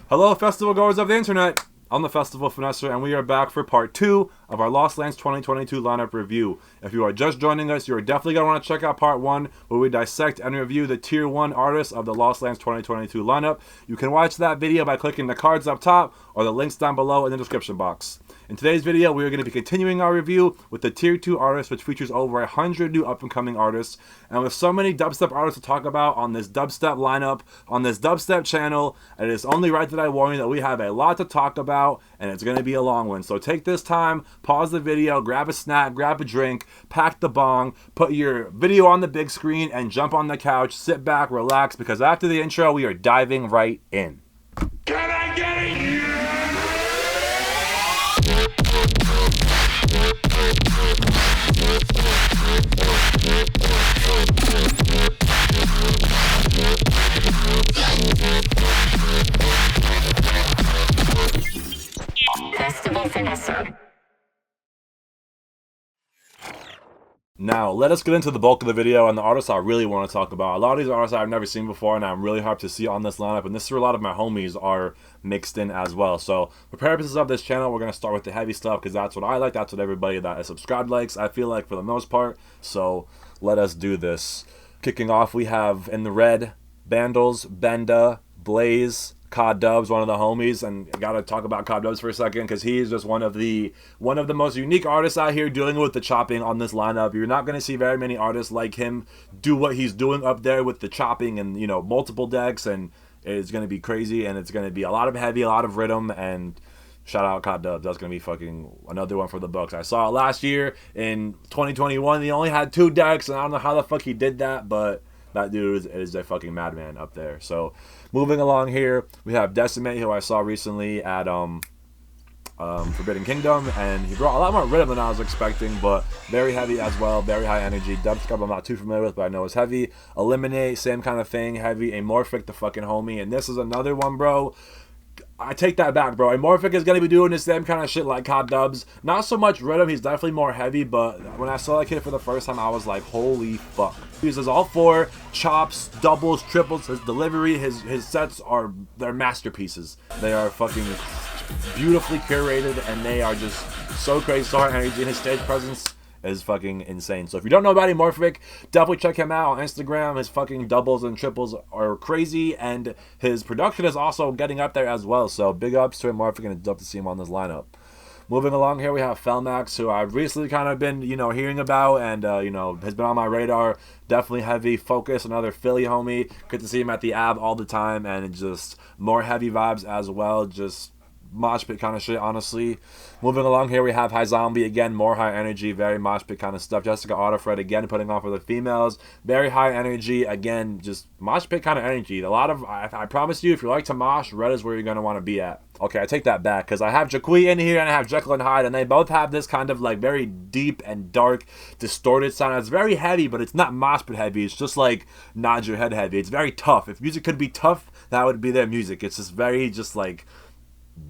Hello, festival goers of the internet. I'm the Festival Finesser, and we are back for part 2 of our Lost Lands 2022 lineup review. If you are just joining us, you are definitely going to want to check out part 1, where we dissect and review the Tier 1 artists of the Lost Lands 2022 lineup. You can watch that video by clicking the cards up top, or the links down below in the description box. In today's video, we are going to be continuing our review with the Tier 2 artists, which features over 100 new up-and-coming artists. And with so many dubstep artists to talk about on this dubstep lineup, on this dubstep channel, it is only right that I warn you that we have a lot to talk about, and it's going to be a long one. So take this time, pause the video, grab a snack, grab a drink, pack the bong, put your video on the big screen, and jump on the couch, sit back, relax, because after the intro, we are diving right in. Can I get it? Festival Finesser. Now, let us get into the bulk of the video and the artists I really want to talk about. A lot of these artists I've never seen before, and I'm really hyped to see on this lineup, and this is where a lot of my homies are mixed in as well. So, for purposes of this channel, we're going to start with the heavy stuff, because that's what I like, that's what everybody that is subscribed likes, I feel like, for the most part. So, let us do this. Kicking off, we have, in the red, Bandles, Benda, Blaze, Cod Dubs, one of the homies, and I gotta talk about Cod Dubs for a second because he's just one of the most unique artists out here dealing with the chopping on this lineup. You're not gonna see very many artists like him do what he's doing up there with the chopping and, you know, multiple decks, and it's gonna be crazy, and it's gonna be a lot of heavy, a lot of rhythm, and shout out Cod Dubs. That's gonna be fucking another one for the books. I saw it last year in 2021. He only had 2 decks, and I don't know how the fuck he did that, but that dude is a fucking madman up there. So, moving along here, we have Decimate, who I saw recently at Forbidden Kingdom, and he brought a lot more rhythm than I was expecting, but very heavy as well, very high energy. Dubstep I'm not too familiar with, but I know it's heavy. Eliminate, same kind of thing, heavy. Amorphic, the fucking homie, and this is another one, bro. I take that back, bro. Amorphic is going to be doing the same kind of shit like Cod Dubs. Not so much rhythm, he's definitely more heavy, but when I saw that kid for the first time, I was like, holy fuck. He uses all 4, chops, doubles, triples, his delivery, his sets they're masterpieces. They are fucking beautifully curated, and they are just so crazy, so high energy, and his stage presence is fucking insane. So if you don't know about Amorphic, definitely check him out on Instagram. His fucking doubles and triples are crazy, and his production is also getting up there as well. So big ups to Amorphic, and it's dope to see him on this lineup. Moving along here, we have Felmax, who I've recently kind of been, you know, hearing about, and, you know, has been on my radar. Definitely heavy focus, another Philly homie. Good to see him at the AB all the time, and just more heavy vibes as well. Just mosh pit kind of shit, honestly. Moving along here, we have High Zombie again, more high energy, very mosh pit kind of stuff. Jessica Autofred again, putting on for the females, very high energy, again, just mosh pit kind of energy. A lot of, I promise you, if you like to mosh, red is where you're going to want to be at. Okay, I take that back, because I have Jaquie in here and I have Jekyll and Hyde, and they both have this kind of like very deep and dark, distorted sound. It's very heavy, but it's not mosh pit heavy. It's just like nod your head heavy. It's very tough. If music could be tough, that would be their music. It's just very just like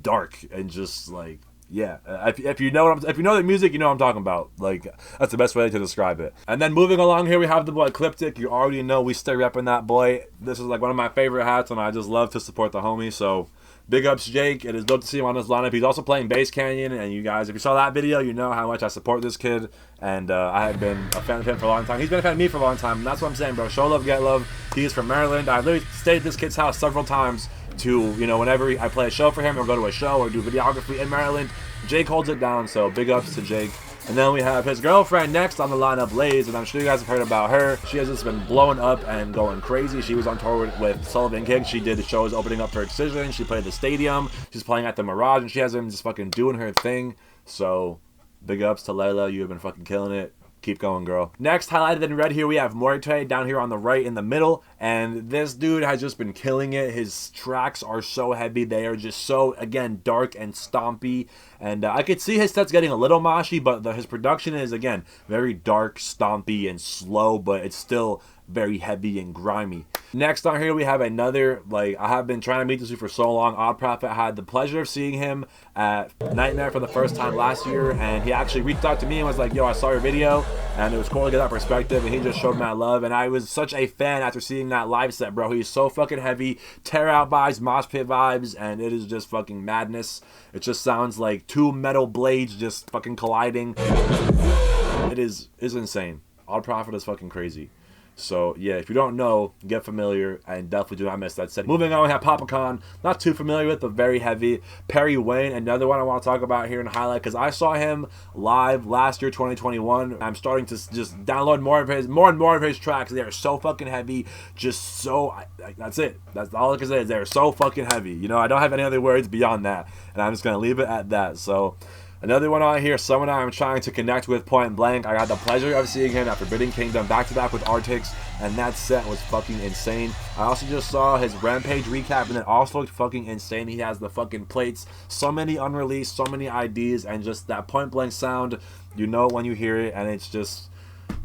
dark and just like, yeah, if you know if you know the music, you know what I'm talking about. Like, that's the best way to describe it. And then moving along here, we have the boy Cliptic. You already know we stay repping that boy. This is like one of my favorite hats, and I just love to support the homie. So big ups Jake. It is dope to see him on this lineup. He's also playing Bass Canyon, and you guys, if you saw that video, you know how much I support this kid, and I have been a fan of him for a long time. He's been a fan of me for a long time, and that's what I'm saying, bro. Show love, get love. He is from Maryland. I've literally stayed at this kid's house several times to, you know, whenever I play a show for him or go to a show or do videography in Maryland. Jake holds it down, so big ups to Jake. And then we have his girlfriend next on the lineup, Blaze, and I'm sure you guys have heard about her. She has just been blowing up and going crazy. She was on tour with Sullivan King. She did the shows opening up for Excision. She played the Stadium. She's playing at the Mirage, and she has been just fucking doing her thing. So big ups to Layla. You have been fucking killing it. Keep going, girl. Next, highlighted in red here, we have Morte down here on the right in the middle. And this dude has just been killing it. His tracks are so heavy. They are just so, again, dark and stompy. And I could see his sets getting a little moshy, but his production is, again, very dark, stompy, and slow. But it's still very heavy and grimy. Next on here, we have another, like, I have been trying to meet this dude for so long. Odd Prophet. I had the pleasure of seeing him at Nightmare for the first time last year, and he actually reached out to me and was like, yo, I saw your video. and it was cool to get that perspective, and he just showed mad love, and I was such a fan after seeing that live set, bro. He's so fucking heavy, tear out vibes, mosh pit vibes, and it is just fucking madness. It just sounds like two metal blades just fucking colliding. It is insane. Odd Prophet is fucking crazy. So yeah, if you don't know, get familiar, and definitely do not miss that set. Moving on, we have Popacon, not too familiar with, but very heavy. Perry Wayne, another one I want to talk about here and highlight, because I saw him live last year, 2021. I'm starting to just download more and more of his tracks. They are so fucking heavy, just so, that's it. That's all I can say is they're so fucking heavy. You know, I don't have any other words beyond that, and I'm just gonna leave it at that. So another one on here, someone I'm trying to connect with point blank. I got the pleasure of seeing him at Forbidden Kingdom back-to-back with Artics, and that set was fucking insane. I also just saw his Rampage recap, and it also looked fucking insane. He has the fucking plates, so many unreleased, so many IDs, and just that point blank sound, you know when you hear it, and it's just,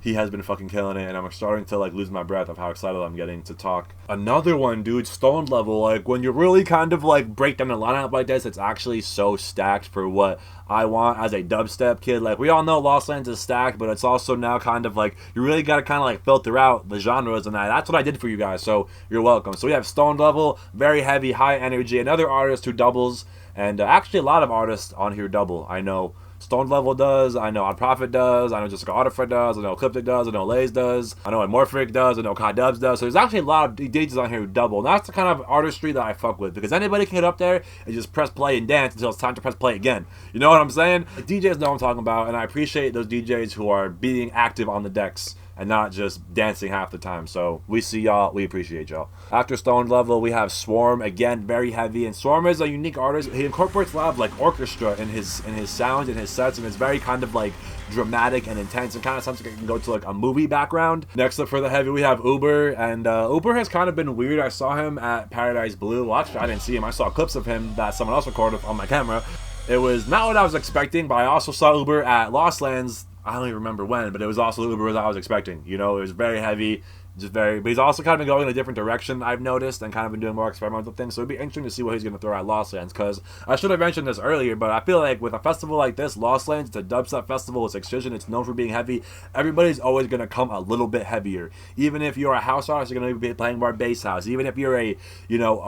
he has been fucking killing it, and I'm starting to like lose my breath of how excited I'm getting to talk. Another one, dude, Stone Level. Like, when you really kind of like break down the lineup like this, it's actually so stacked for what I want as a dubstep kid. Like, we all know Lost Lands is stacked, but it's also now kind of like, you really gotta kind of like filter out the genres, and that's what I did for you guys, so you're welcome. So we have Stone Level, very heavy, high energy, another artist who doubles, and actually a lot of artists on here double. I know Stone Level does, I know Odd Prophet does, I know Jessica Artifact does, I know Ecliptic does, I know Lays does, I know Amorphic does, I know Kai Dubs does. So there's actually a lot of DJs on here who double, and that's the kind of artistry that I fuck with, because anybody can get up there and just press play and dance until it's time to press play again. You know what I'm saying? The DJs know what I'm talking about, and I appreciate those DJs who are being active on the decks and not just dancing half the time. So we see y'all, we appreciate y'all. After Stone Level, we have Swarm, again, very heavy, and Swarm is a unique artist. He incorporates a lot of like orchestra in his sounds and his sets, and it's very kind of like dramatic and intense, and kind of sounds like it can go to like a movie background. Next up for the heavy, we have Uber, and Uber has kind of been weird. I saw him at Paradise Blue. Well, actually, I didn't see him. I saw clips of him that someone else recorded on my camera. It was not what I was expecting, but I also saw Uber at Lost Lands. I don't even remember when, but it was also Uber as I was expecting. You know, it was very heavy, just very, but he's also kind of been going in a different direction, I've noticed, and kind of been doing more experimental things. So it'd be interesting to see what he's going to throw at Lost Lands, because I should have mentioned this earlier, but I feel like with a festival like this, Lost Lands, it's a dubstep festival, it's Excision, it's known for being heavy. Everybody's always going to come a little bit heavier. Even if you're a house artist, you're going to be playing more bass house. Even if you're a, you know,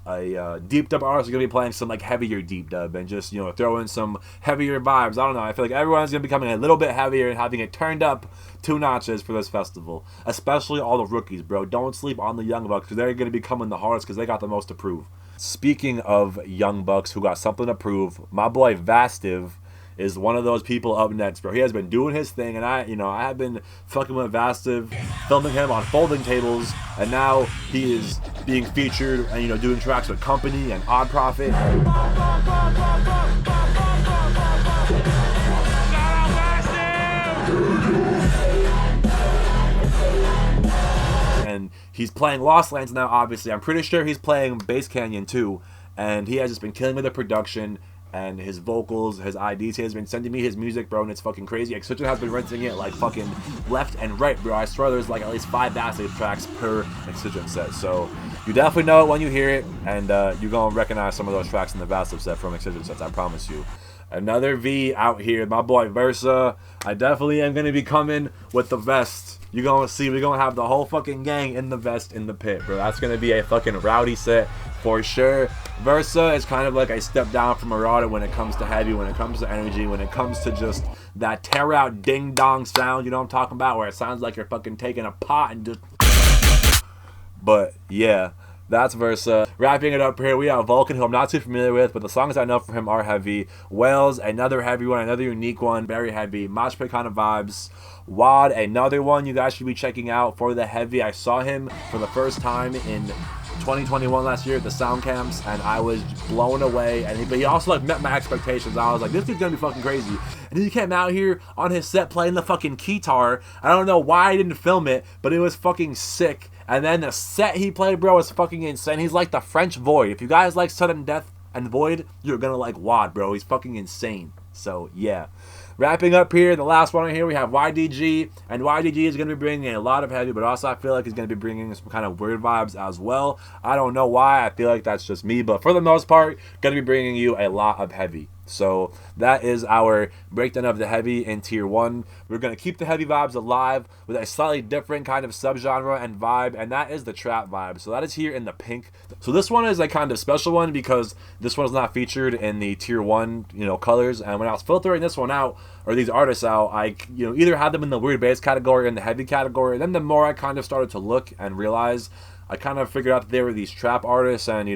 a deep dub artist, you're going to be playing some like heavier deep dub, and just, you know, throw in some heavier vibes. I don't know, I feel like everyone's going to be becoming a little bit heavier and having it turned up 2 notches for this festival, especially all the rookies, bro. Don't sleep on the young bucks, because they're going to be coming the hardest, because they got the most to prove. Speaking of young bucks who got something to prove, my boy Vastiv is one of those people up next, bro. He has been doing his thing, and I have been fucking with Vastiv, filming him on folding tables, and now he is being featured and, you know, doing tracks with Company and Odd Prophet. And he's playing Lost Lands now, obviously. I'm pretty sure he's playing Bass Canyon too. And he has just been killing with the production and his vocals, his IDs. He has been sending me his music, bro, and it's fucking crazy. Excision has been renting it like fucking left and right, bro. I swear there's like at least 5 Dancy tracks per Excision set. So you definitely know it when you hear it, and you're going to recognize some of those tracks in the Vastiv set from Excision sets, I promise you. Another V out here, my boy Versa. I definitely am going to be coming with the vest. You're going to see, we're going to have the whole fucking gang in the vest in the pit, bro. That's going to be a fucking rowdy set for sure. Versa is kind of like a step down from Marauder when it comes to heavy, when it comes to energy, when it comes to just that tear out ding dong sound, you know what I'm talking about, where it sounds like you're fucking taking a pot and just... But yeah, that's Versa. Wrapping it up here, we have Vulcan, who I'm not too familiar with, but the songs I know from him are heavy. Wales, another heavy one, another unique one, very heavy. Mosh pit kind of vibes. Wad, another one you guys should be checking out for the heavy. I saw him for the first time in 2021 last year at the sound camps, and I was blown away. And but he also like met my expectations. I was like, this dude's gonna be fucking crazy. And he came out here on his set playing the fucking guitar. I don't know why I didn't film it, but it was fucking sick. And then the set he played, bro, was fucking insane. He's like the French Void. If you guys like Sudden Death and Void, you're gonna like Wad, bro. He's fucking insane. So yeah. Wrapping up here, the last one here, we have YDG, and YDG is going to be bringing a lot of heavy, but also I feel like he's going to be bringing some kind of weird vibes as well. I don't know why, I feel like that's just me, but for the most part, going to be bringing you a lot of heavy. So that is our breakdown of the heavy in tier 1. We're going to keep the heavy vibes alive with a slightly different kind of subgenre and vibe, and that is the trap vibe. So that is here in the pink. So this one is a kind of special one because this one is not featured in the tier 1, colors. And when I was filtering this one out, or these artists out, I either had them in the weird bass category or in the heavy category. And then the more I kind of started to look and realize, I kind of figured out that they were these trap artists, and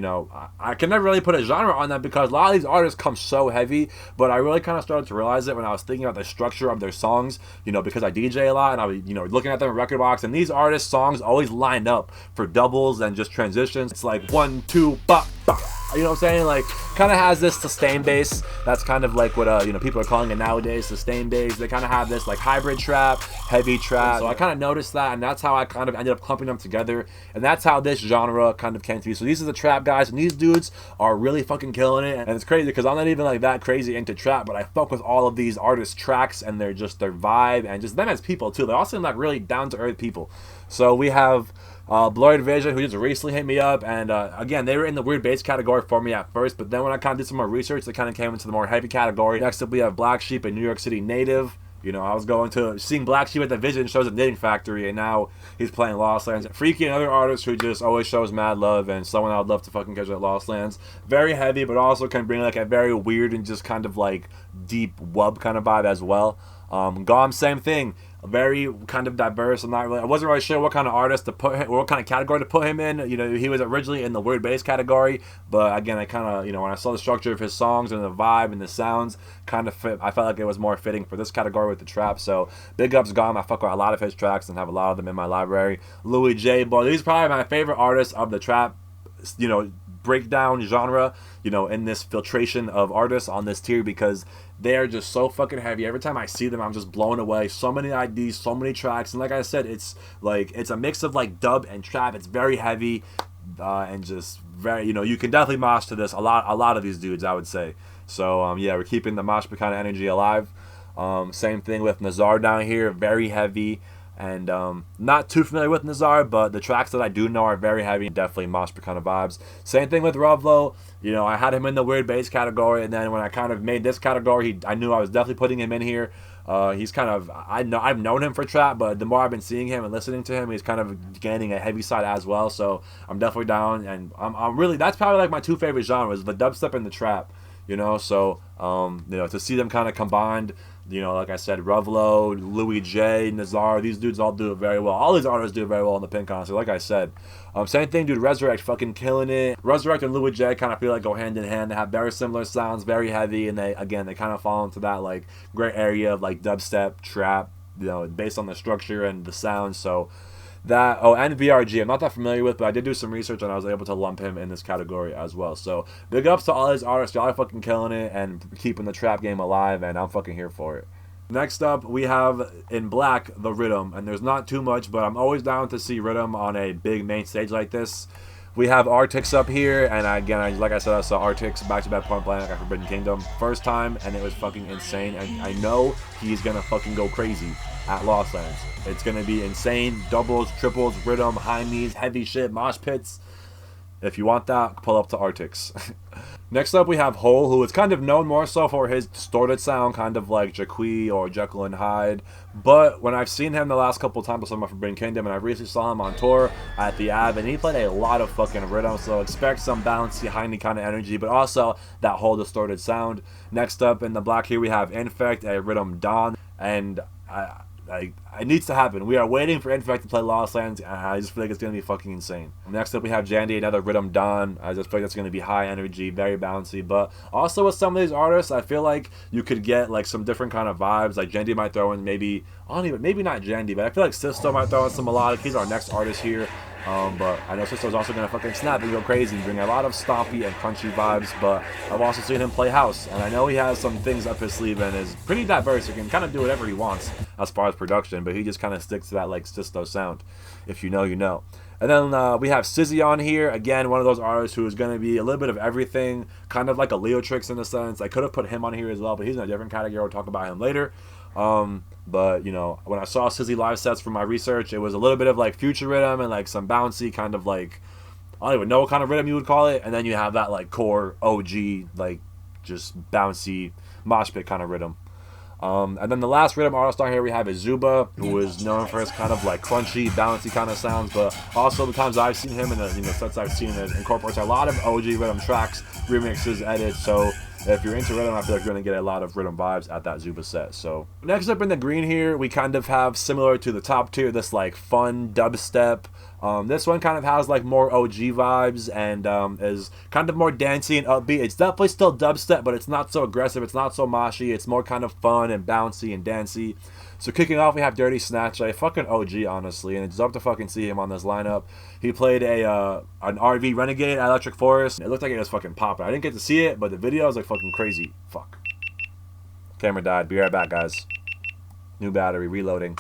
I can never really put a genre on them because a lot of these artists come so heavy. But I really kind of started to realize it when I was thinking about the structure of their songs, because I DJ a lot, and I was looking at them in Record Box, and these artists' songs always line up for doubles and just transitions. It's like 1 2 bop bop. You know what I'm saying? Like, kind of has this sustain bass. That's kind of like what people are calling it nowadays, sustain bass. They kind of have this like hybrid trap, heavy trap. So I kind of noticed that, and that's how I kind of ended up clumping them together. And that's how this genre kind of came to be. So these are the trap guys, and these dudes are really fucking killing it. And it's crazy because I'm not even like that crazy into trap, but I fuck with all of these artists' tracks and their vibe and just them as people too. They all seem like really down to earth people. So we have Blurred Vision, who just recently hit me up, and again, they were in the weird bass category for me at first, but then when I kind of did some more research, they kind of came into the more heavy category. Next up, we have Black Sheep, a New York City native. I was going to seeing Black Sheep at the Vision shows at Knitting Factory, and now he's playing Lost Lands. Freaky, another artist who just always shows mad love, and someone I would love to fucking catch at Lost Lands. Very heavy, but also can bring like a very weird and just kind of like deep wub kind of vibe as well. Gom, same thing. Very kind of diverse. I wasn't really sure what kind of artist to put him, or what kind of category to put him in. He was originally in the weird bass category, but again, I kind of, when I saw the structure of his songs and the vibe and the sounds, kind of fit. I felt like it was more fitting for this category with the trap. So big ups, Gom. I fuck with a lot of his tracks and have a lot of them in my library. Louis J, boy, he's probably my favorite artist of the trap, breakdown genre, in this filtration of artists on this tier, because they are just so fucking heavy. Every time I see them, I'm just blown away. So many IDs, so many tracks, and like I said, it's a mix of like dub and trap. It's very heavy, and just very, you can definitely mosh to this. A lot of these dudes, I would say. So yeah, we're keeping the mosh kind of energy alive. Same thing with Nazar down here, very heavy. And not too familiar with Nazar, but the tracks that I do know are very heavy, definitely mosh kind of vibes. Same thing with Rovlo. I had him in the weird bass category, and then when I kind of made this category, I knew I was definitely putting him in here. He's kind of, I've known him for trap, but the more I've been seeing him and listening to him, he's kind of gaining a heavy side as well. So I'm definitely down, and I'm really, that's probably like my two favorite genres, the dubstep and the trap. So to see them kind of combined, like I said, Rovlo, Louis J, Nazar, these dudes all do it very well. All these artists do it very well in the pink concert, like I said. Same thing, dude, Resurrect fucking killing it. Resurrect and Louis J kind of feel like go hand in hand. They have very similar sounds, very heavy, and they kind of fall into that like gray area of like dubstep, trap, based on the structure and the sound. So that, and VRG, I'm not that familiar with, but I did do some research and I was able to lump him in this category as well. So big ups to all these artists. Y'all are fucking killing it and keeping the trap game alive, and I'm fucking here for it. Next up, we have in black the Riddim, and there's not too much, but I'm always down to see Riddim on a big main stage like this. We have Artix up here, and again, like I said, I saw Artix back-to-back Point Blank at Forbidden Kingdom first time, and it was fucking insane. And I know he's gonna fucking go crazy at Lost Lands. It's gonna be insane. Doubles, triples, Riddim, high knees, heavy shit, mosh pits. If you want that, pull up to Artix. Next up, we have Hole, who is kind of known more so for his distorted sound, kind of like Jaqui or Jekyll and Hyde. But when I've seen him the last couple of times with some of Forbidden Kingdom, and I recently saw him on tour at the Ab, and he played a lot of fucking Riddim, so expect some bouncy, hiney kind of energy, but also that whole distorted sound. Next up in the black here, we have Infect, a Riddim Dawn, and it needs to happen. We are waiting for Infect to play Lost Lands, and I just feel like it's going to be fucking insane. Next up, we have Jandy, another Riddim Dawn. I just feel like that's going to be high energy, very bouncy. But also with some of these artists, I feel like you could get like some different kind of vibes. Like Jandy might throw in maybe not Jandy, but I feel like Sisto might throw in some melodic. He's our next artist here. But I know Sisto's also going to fucking snap and go crazy and bring a lot of stompy and crunchy vibes, but I've also seen him play house, and I know he has some things up his sleeve and is pretty diverse. He can kind of do whatever he wants as far as production, but he just kind of sticks to that like Sisto sound. If you know, you know. And then we have Sizzy on here, again, one of those artists who is going to be a little bit of everything, kind of like a Leo Tricks in a sense. I could have put him on here as well, but he's in a different category. We'll talk about him later. But when I saw Sizzy live sets from my research, it was a little bit of like future Riddim and like some bouncy kind of like, I don't even know what kind of Riddim you would call it. And then you have that like core OG like just bouncy mosh pit kind of rhythm. And then the last rhythm artist on here we have is Zuba, who is known for his kind of like crunchy, bouncy kind of sounds, but also the times I've seen him in the sets I've seen, it incorporates a lot of OG rhythm tracks, remixes, edits. So if you're into rhythm, I feel like you're going to get a lot of rhythm vibes at that Zuba set. So next up in the green here, we kind of have, similar to the top tier, this like fun dubstep. This one kind of has like more OG vibes and is kind of more dancey and upbeat. It's definitely still dubstep, but it's not so aggressive. It's not so moshy. It's more kind of fun and bouncy and dancey. So kicking off, we have Dirty Snatch, a fucking OG, honestly, and it's dope to fucking see him on this lineup. He played an RV Renegade at Electric Forest. It looked like it was fucking popping. I didn't get to see it, but the video was like fucking crazy. Fuck. Camera died. Be right back, guys. New battery, reloading.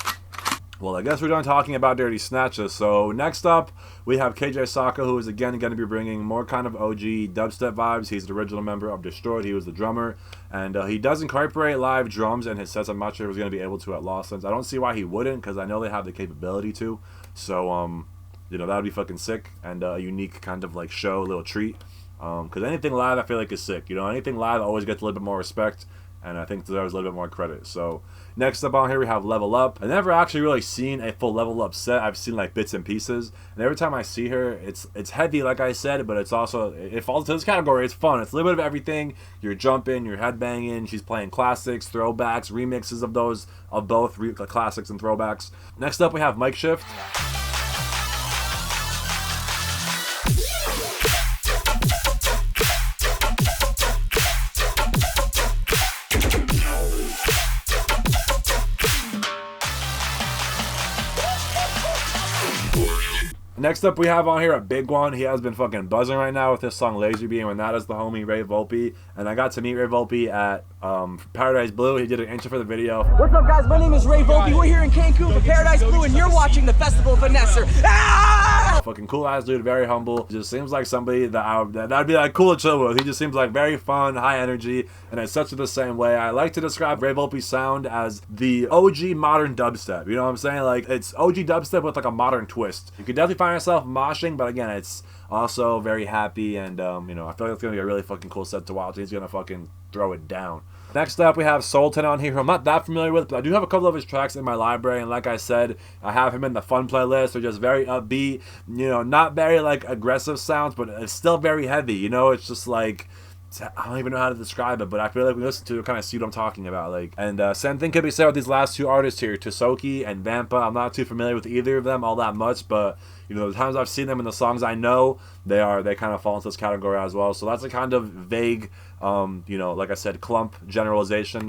Well, I guess we're done talking about Dirty Snatches. So next up, we have KJ Saka, who is again going to be bringing more kind of OG dubstep vibes. He's the original member of Destroyed. He was the drummer, and he does incorporate live drums in his sets. I'm not sure if he's going to be able to at Lost Sense. I don't see why he wouldn't, because I know they have the capability to. So, you know, that would be fucking sick and a unique kind of like show, little treat. Because anything live, I feel like is sick. You know, anything live always gets a little bit more respect, and I think deserves a little bit more credit. So next up on here we have Level Up. I've never actually really seen a full Level Up set. I've seen like bits and pieces, and every time I see her, it's heavy, like I said, but it's also, it falls into this category. It's fun. It's a little bit of everything. You're jumping, you're headbanging. She's playing classics, throwbacks, remixes of those, of both classics and throwbacks. Next up we have Mic Shift. Next up, we have on here a big one. He has been fucking buzzing right now with this song Laser Beam, and that is the homie Ray Volpe. And I got to meet Ray Volpe at Paradise Blue. He did an intro for the video. What's up, guys? My name is Ray Volpe. We're here in Cancun for Paradise Blue, and you're watching the Festival Finesser. Ah! Fucking cool ass dude, very humble. Just seems like somebody that'd be like cool to chill with. He just seems like very fun, high energy, and it's such the same way. I like to describe Ray Volpe's sound as the OG modern dubstep. You know what I'm saying? Like, it's OG dubstep with like a modern twist. You could definitely find yourself moshing, but again, it's also very happy, and you know, I feel like it's gonna be a really fucking cool set to watch. He's gonna fucking throw it down. Next up, we have Sultan on here, who I'm not that familiar with, but I do have a couple of his tracks in my library, and like I said, I have him in the fun playlist. They're just very upbeat, you know, not very like aggressive sounds, but it's still very heavy, you know. It's just like, I don't even know how to describe it, but I feel like when you listen to it, kind of see what I'm talking about. Like, and same thing could be said with these last two artists here, Tisoki and Vampa. I'm not too familiar with either of them all that much, but you know, the times I've seen them in the songs I know, they kind of fall into this category as well. So that's a kind of vague, you know, like I said, clump generalization.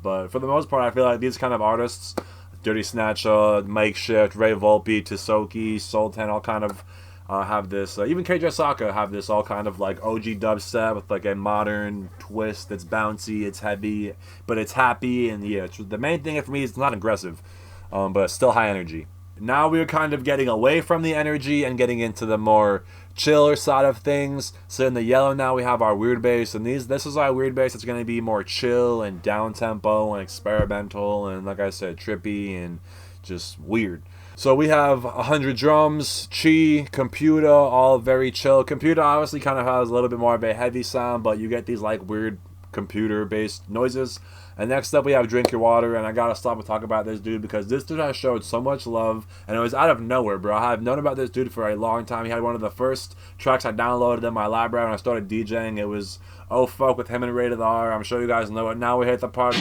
But for the most part, I feel like these kind of artists, Dirty Snatch, Mic Shift, Ray Volpe, Tisoki, Sultan, all kind of have this, even KJ Saka have this all kind of like OG dubstep with like a modern twist. It's bouncy, it's heavy, but it's happy, and yeah, the main thing for me is it's not aggressive, but it's still high energy. Now we're kind of getting away from the energy and getting into the more chiller side of things. So in the yellow now we have our weird bass, and this is our weird bass. It's going to be more chill and down tempo and experimental, and like I said, trippy and just weird. So we have 100 drums, Chi, Computer, all very chill. Computer obviously kind of has a little bit more of a heavy sound, but you get these like weird computer-based noises. And next up we have Drink Your Water, and I gotta stop and talk about this dude because this dude has showed so much love, and it was out of nowhere, bro. I have known about this dude for a long time. He had one of the first tracks I downloaded in my library when I started DJing. It was Oh Fuck with him and Rated R. I'm sure you guys know it. Now we hit the party.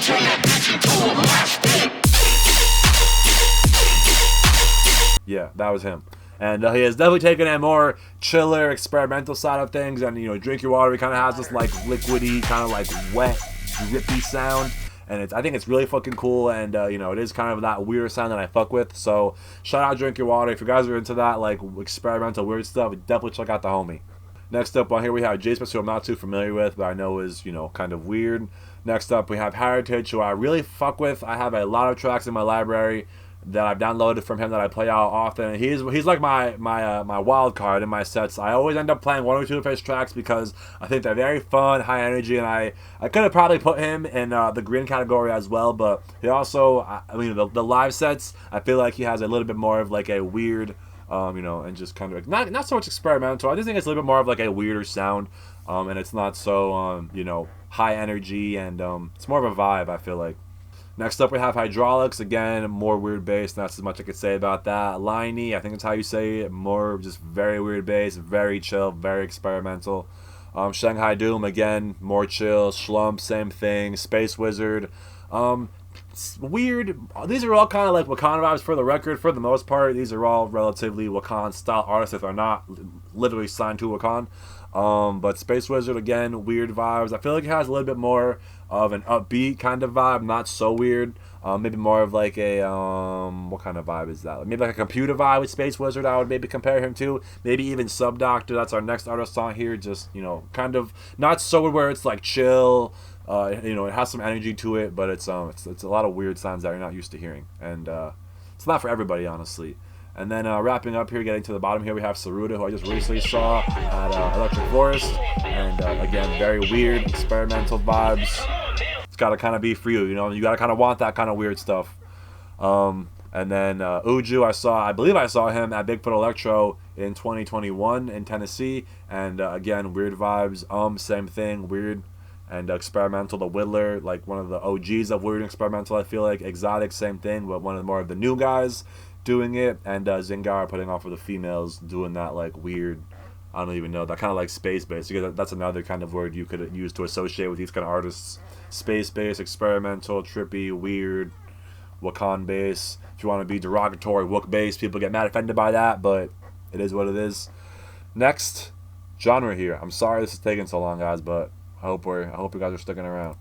Yeah, that was him. And he has definitely taken a more chiller, experimental side of things. And, you know, Drink Your Water, he kind of has this, like, liquidy, kind of, like, wet, drippy sound. And I think it's really fucking cool. And, you know, it is kind of that weird sound that I fuck with. So, shout out Drink Your Water. If you guys are into that, like, experimental, weird stuff, definitely check out the homie. Next up on here, we have J-Space, who I'm not too familiar with, but I know is, you know, kind of weird. Next up, we have Heritage, who I really fuck with. I have a lot of tracks in my library that I've downloaded from him that I play out often. And he's like my wild card in my sets. I always end up playing one or two of his tracks because I think they're very fun, high energy, and I could have probably put him in the green category as well. But he also, I mean, the live sets, I feel like he has a little bit more of like a weird, you know, and just kind of not so much experimental. I just think it's a little bit more of like a weirder sound. and it's not so you know, high energy, and it's more of a vibe, I feel like. Next up we have Hydraulics, again, more weird bass, not as much I could say about that. Liney, I think that's how you say it, more just very weird bass, very chill, very experimental. Shanghai Doom, again, more chill. Schlump, same thing. Space Wizard, weird. These are all kind of like Wakanda vibes for the record. For the most part, these are all relatively Wakanda style artists if they're not literally signed to Wakanda. But Space Wizard, again, weird vibes. I feel like it has a little bit more of an upbeat kind of vibe, not so weird. Maybe more of like a what kind of vibe is that? Maybe like a computer vibe with Space Wizard. I would maybe compare him to. Maybe even Subdoctor. That's our next artist on here. Just, you know, kind of not so where it's like chill. You know, it has some energy to it, but it's a lot of weird sounds that you're not used to hearing, and it's not for everybody, honestly. And then wrapping up here, getting to the bottom here, we have Saruda, who I just recently saw at Electric Forest. And again, very weird, experimental vibes. It's got to kind of be for you, you know? You got to kind of want that kind of weird stuff. And then Uju, I believe I saw him at Bigfoot Electro in 2021 in Tennessee. And again, weird vibes. Same thing, weird and experimental. The Whittler, like one of the OGs of weird and experimental, I feel like. Exotic, same thing, but one of the more of the new guys doing it. And Zingar putting off for the females, doing that like weird, I don't even know, that kind of like space bass. That's another kind of word you could use to associate with these kind of artists. Space bass, experimental, trippy, weird, Wakan bass. If you want to be derogatory, Wook bass, people get mad offended by that, but it is what it is. Next genre here. I'm sorry this is taking so long, guys, but I hope you guys are sticking around.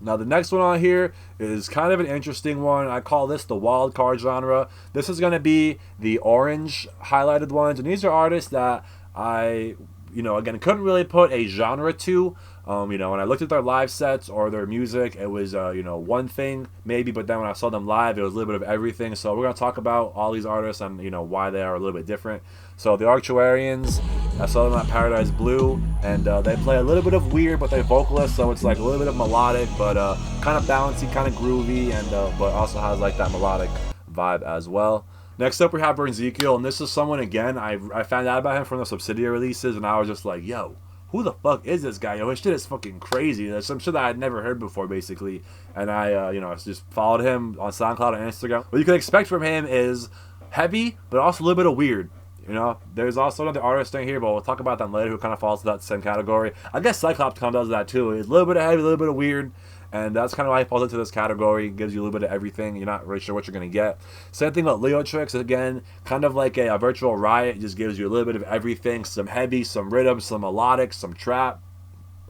Now the next one on here is kind of an interesting one. I call this the wild card genre. This is going to be the orange highlighted ones, and these are artists that I, you know, again, couldn't really put a genre to. You know, when I looked at their live sets or their music, it was, you know, one thing maybe, but then when I saw them live, it was a little bit of everything. So we're going to talk about all these artists and, you know, why they are a little bit different. So the Arctuarians, I saw them at Paradise Blue, and they play a little bit of weird, but they're vocalists, so it's like a little bit of melodic, but kind of bouncy, kind of groovy, and but also has like that melodic vibe as well. Next up we have Bernzekiel, and this is someone, again, I found out about him from the Subsidiary releases, and I was just like, yo, who the fuck is this guy? Yo, his shit is fucking crazy. There's some shit that I'd never heard before, basically. And I, you know, just followed him on SoundCloud and Instagram. What you can expect from him is heavy, but also a little bit of weird. You know, there's also another artist in here, but we'll talk about them later, who kind of falls to that same category. I guess Cyclops kind of does that too. It's a little bit of heavy, a little bit of weird, and that's kind of why he falls into this category. It gives you a little bit of everything. You're not really sure what you're going to get. Same thing with Leotrix, again, kind of like a virtual riot. It just gives you a little bit of everything. Some heavy, some rhythm, some melodic, some trap,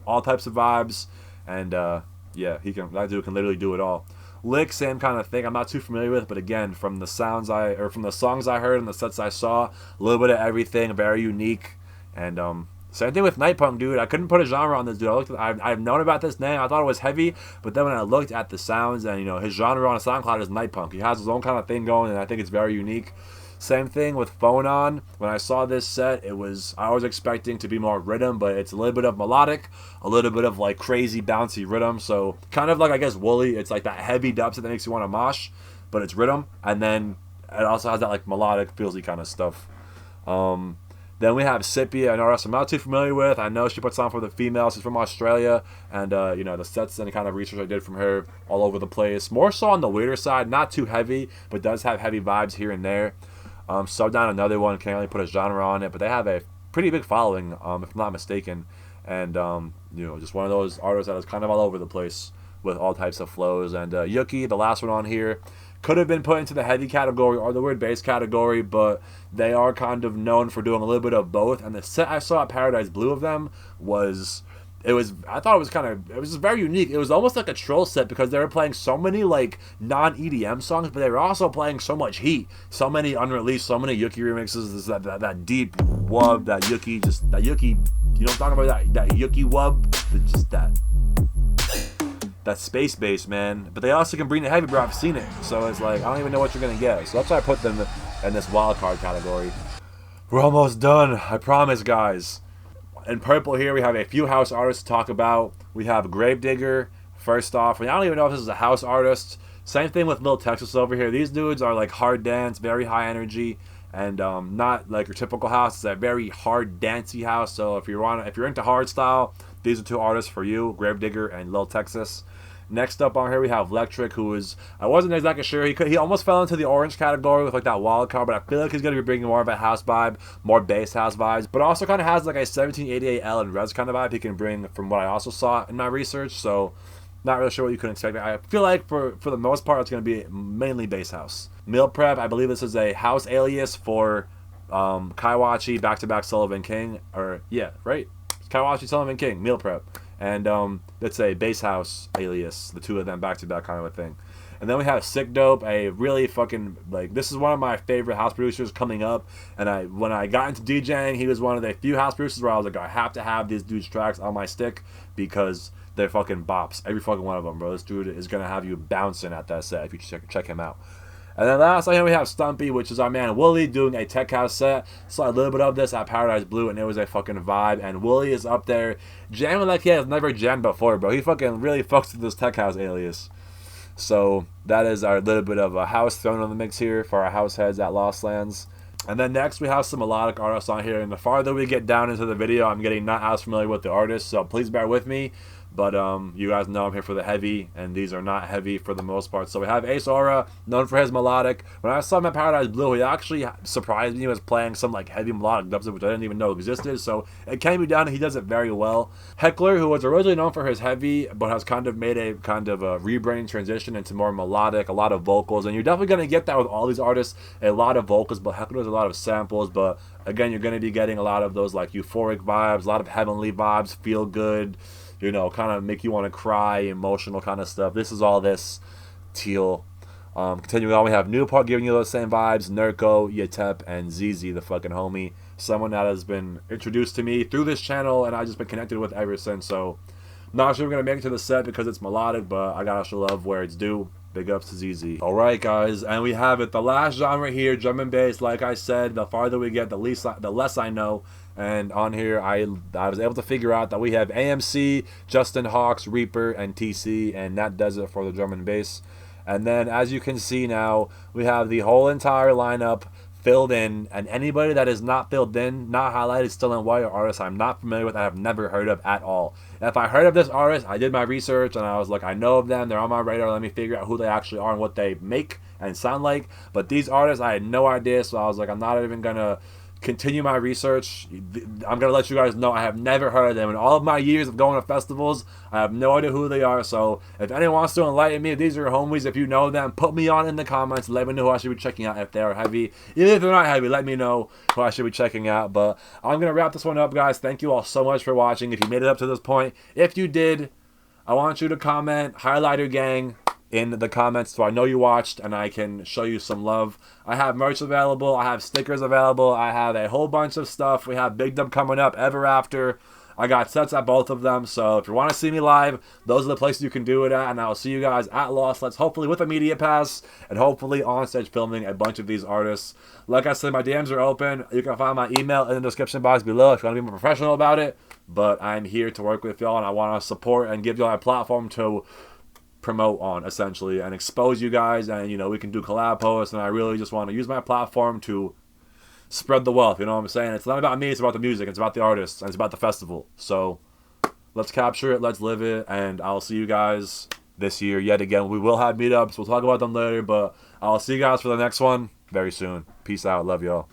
all types of vibes. And yeah, that dude can literally do it all. Lick, same kind of thing. I'm not too familiar with, but again, from the songs I heard and the sets I saw, a little bit of everything, very unique. And same thing with Nightpunk, dude. I couldn't put a genre on this dude. I've known about this name. I thought it was heavy, but then when I looked at the sounds, and you know, his genre on SoundCloud is Nightpunk. He has his own kind of thing going, and I think it's very unique. Same thing with Phonon. When I saw this set, I was expecting to be more rhythm, but it's a little bit of melodic, a little bit of like crazy bouncy rhythm. So kind of like, I guess, Wooly. It's like that heavy dubstep that makes you want to mosh, but it's rhythm, and then it also has that like melodic, feelsy kind of stuff. Then we have Sippy, an artist I'm not too familiar with. I know she puts on for the females. She's from Australia, and you know, the sets and the kind of research I did from her all over the place. More so on the weirder side, not too heavy, but does have heavy vibes here and there. Subdown, another one, can't really put a genre on it, but they have a pretty big following, if I'm not mistaken. And you know, just one of those artists that is kind of all over the place with all types of flows. And Yuki, the last one on here, could have been put into the heavy category or the weird bass category, but they are kind of known for doing a little bit of both. And the set I saw at Paradise Blue of them I thought it was just very unique. It was almost like a troll set because they were playing so many like non-EDM songs, but they were also playing so much heat, so many unreleased, so many Yuki remixes. That deep wub, that Yuki, you know what I'm talking about, that Yuki wub, just that space bass, man. But they also can bring the heavy, bro. I've seen it, so it's like I don't even know what you're gonna get. So that's why I put them in this wild card category. We're almost done, I promise, guys. In purple here, we have a few house artists to talk about. We have Gravedigger, first off. I don't even know if this is a house artist. Same thing with Lil Texas over here. These dudes are like hard dance, very high energy. and not like your typical house. It's a very hard dancey house. So if you're into hard style, these are two artists for you: Gravedigger and Lil Texas. Next up on here we have Electric, who is, I wasn't exactly sure, he almost fell into the orange category with like that wild card, but I feel like he's going to be bringing more of a house vibe, more bass house vibes, but also kind of has like a 1788L and Res kind of vibe he can bring from what I also saw in my research. So not really sure what you can expect. I feel like for the most part it's going to be mainly bass house. Meal Prep, I believe this is a house alias for Kaiwachi, back-to-back Sullivan King, or yeah, right? Kaiwachi, Sullivan King, Meal Prep. And it's a bass house alias, the two of them back-to-back kind of a thing. And then we have Sick Dope, a really fucking, like, this is one of my favorite house producers coming up. And when I got into DJing, he was one of the few house producers where I was like, I have to have these dudes' tracks on my stick because they're fucking bops. Every fucking one of them, bro. This dude is going to have you bouncing at that set if you check him out. And then last on here we have Stumpy, which is our man Wooly doing a tech house set. Saw a little bit of this at Paradise Blue, and it was a fucking vibe. And Wooly is up there jamming like he has never jammed before, bro. He fucking really fucks with this tech house alias. So that is our little bit of a house thrown on the mix here for our house heads at Lost Lands. And then next we have some melodic artists on here. And the farther we get down into the video, I'm getting not as familiar with the artists, so please bear with me. But you guys know I'm here for the heavy, and these are not heavy for the most part. So we have Ace Aura, known for his melodic. When I saw him at Paradise Blue, he actually surprised me. He was playing some like heavy melodic dubstep, which I didn't even know existed. So it can be done, and he does it very well. Heckler, who was originally known for his heavy, but has kind of made a rebranding transition into more melodic, a lot of vocals. And you're definitely going to get that with all these artists, a lot of vocals, but Heckler does a lot of samples. But again, you're going to be getting a lot of those like euphoric vibes, a lot of heavenly vibes, feel good, you know, kind of make you want to cry, emotional kind of stuff. This is all this teal. Continuing on, we have Newport giving you those same vibes. Nurko, Yetep, and ZZ, the fucking homie. Someone that has been introduced to me through this channel, and I've just been connected with ever since. So, not sure we're going to make it to the set because it's melodic, but I gotta show love where it's due. Big ups to ZZ. Alright, guys, and we have it. The last genre here, drum and bass. Like I said, the farther we get, the less I know. And on here, I was able to figure out that we have AMC, Justin Hawks, Reaper, and TC, and that does it for the drum and bass. And then, as you can see now, we have the whole entire lineup filled in, and anybody that is not filled in, not highlighted, still in white, or artists I'm not familiar with, I have never heard of at all. If I heard of this artist, I did my research, and I was like, I know of them, they're on my radar, let me figure out who they actually are and what they make and sound like. But these artists, I had no idea, so I was like, I'm not even gonna continue my research. I'm gonna let you guys know I have never heard of them in all of my years of going to festivals. I have no idea who they are. So if anyone wants to enlighten me, if these are your homies, if you know them, put me on in the comments. Let me know who I should be checking out if they are heavy. Even if they're not heavy, let me know who I should be checking out. But I'm gonna wrap this one up, guys. Thank you all so much for watching. If you made it up to this point, if you did, I want you to comment Highlighter Gang in the comments so I know you watched and I can show you some love. I have merch available, I have stickers available, I have a whole bunch of stuff. We have Big Dub coming up, Ever After. I got sets at both of them, so if you want to see me live, those are the places you can do it at, and I'll see you guys at Lost Let's, hopefully with a media pass, and hopefully on stage filming a bunch of these artists. Like I said, my DMs are open. You can find my email in the description box below if you want to be more professional about it, but I'm here to work with y'all, and I want to support and give y'all a platform to promote on, essentially, and expose you guys, and you know, we can do collab posts, and I really just want to use my platform to spread the wealth, you know what I'm saying? It's not about me, it's about the music, it's about the artists, and it's about the festival. So let's capture it, let's live it, and I'll see you guys this year yet again. We will have meetups, we'll talk about them later, but I'll see you guys for the next one very soon. Peace out, love y'all.